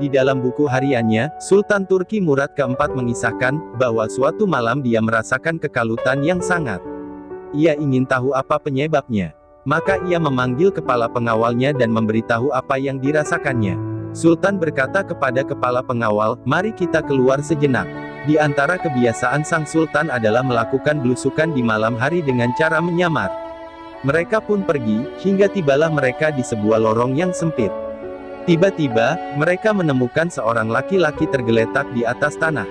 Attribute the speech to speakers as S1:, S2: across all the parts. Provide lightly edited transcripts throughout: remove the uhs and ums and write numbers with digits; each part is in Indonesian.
S1: Di dalam buku hariannya, Sultan Turki Murad keempat mengisahkan, bahwa suatu malam dia merasakan kekalutan yang sangat. Ia ingin tahu apa penyebabnya. Maka ia memanggil kepala pengawalnya dan memberitahu apa yang dirasakannya. Sultan berkata kepada kepala pengawal, "Mari kita keluar sejenak." Di antara kebiasaan sang sultan adalah melakukan belusukan di malam hari dengan cara menyamar. Mereka pun pergi, hingga tibalah mereka di sebuah lorong yang sempit. Tiba-tiba, mereka menemukan seorang laki-laki tergeletak di atas tanah.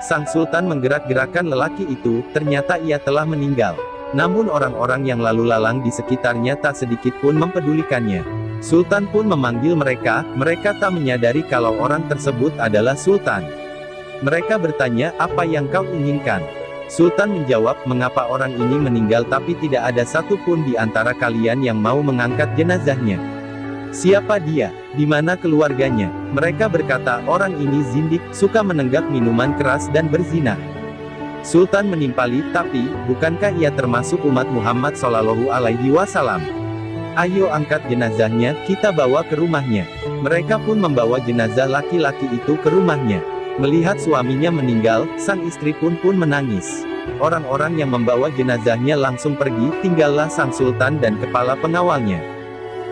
S1: Sang sultan menggerak-gerakkan lelaki itu, ternyata ia telah meninggal. Namun orang-orang yang lalu lalang di sekitarnya tak sedikit pun mempedulikannya. Sultan pun memanggil mereka tak menyadari kalau orang tersebut adalah sultan. Mereka bertanya, "Apa yang kau inginkan?" Sultan menjawab, "Mengapa orang ini meninggal tapi tidak ada satu pun di antara kalian yang mau mengangkat jenazahnya? Siapa dia? Di mana keluarganya?" Mereka berkata, "Orang ini zindik, suka menenggak minuman keras dan berzina." Sultan menimpali, "Tapi, bukankah ia termasuk umat Muhammad Shallallahu Alaihi Wasallam? Ayo angkat jenazahnya, kita bawa ke rumahnya." Mereka pun membawa jenazah laki-laki itu ke rumahnya. Melihat suaminya meninggal, sang istri pun menangis. Orang-orang yang membawa jenazahnya langsung pergi, tinggallah sang sultan dan kepala pengawalnya.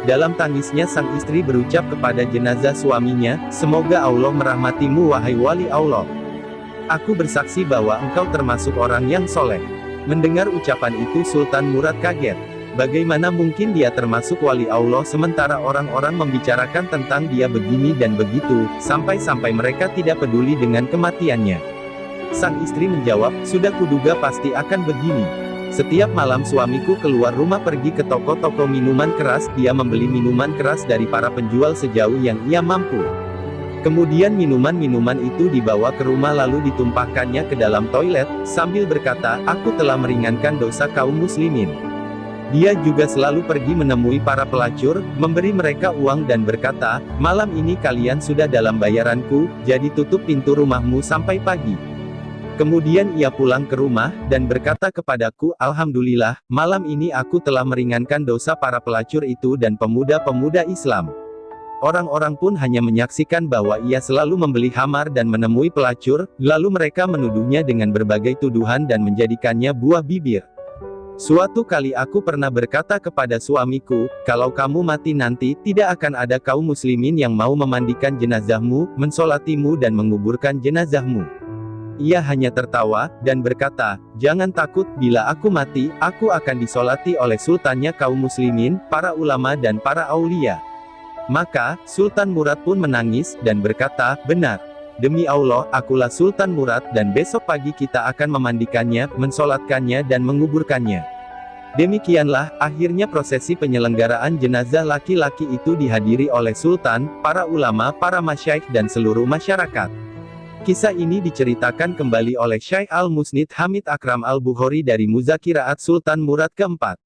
S1: Dalam tangisnya sang istri berucap kepada jenazah suaminya, "Semoga Allah merahmatimu wahai wali Allah. Aku bersaksi bahwa engkau termasuk orang yang soleh." Mendengar ucapan itu Sultan Murad kaget. Bagaimana mungkin dia termasuk wali Allah sementara orang-orang membicarakan tentang dia begini dan begitu, sampai-sampai mereka tidak peduli dengan kematiannya. Sang istri menjawab, "Sudah kuduga pasti akan begini. Setiap malam suamiku keluar rumah pergi ke toko-toko minuman keras, dia membeli minuman keras dari para penjual sejauh yang ia mampu. Kemudian minuman-minuman itu dibawa ke rumah lalu ditumpahkannya ke dalam toilet, sambil berkata, 'Aku telah meringankan dosa kaum muslimin.' Dia juga selalu pergi menemui para pelacur, memberi mereka uang dan berkata, 'Malam ini kalian sudah dalam bayaranku, jadi tutup pintu rumahmu sampai pagi.' Kemudian ia pulang ke rumah, dan berkata kepadaku, 'Alhamdulillah, malam ini aku telah meringankan dosa para pelacur itu dan pemuda-pemuda Islam.' Orang-orang pun hanya menyaksikan bahwa ia selalu membeli khamar dan menemui pelacur, lalu mereka menuduhnya dengan berbagai tuduhan dan menjadikannya buah bibir. Suatu kali aku pernah berkata kepada suamiku, 'Kalau kamu mati nanti, tidak akan ada kaum muslimin yang mau memandikan jenazahmu, mensolatimu dan menguburkan jenazahmu.' Ia hanya tertawa, dan berkata, 'Jangan takut, bila aku mati, aku akan disolati oleh sultannya kaum muslimin, para ulama dan para aulia.' Maka, Sultan Murad pun menangis, dan berkata, 'Benar. Demi Allah, akulah Sultan Murad dan besok pagi kita akan memandikannya, mensolatkannya dan menguburkannya.' Demikianlah, akhirnya prosesi penyelenggaraan jenazah laki-laki itu dihadiri oleh Sultan, para ulama, para masyaikh dan seluruh masyarakat. Kisah ini diceritakan kembali oleh Syekh Al-Musnid Hamid Akram Al-Bukhari dari Muzakiraat Sultan Murad keempat.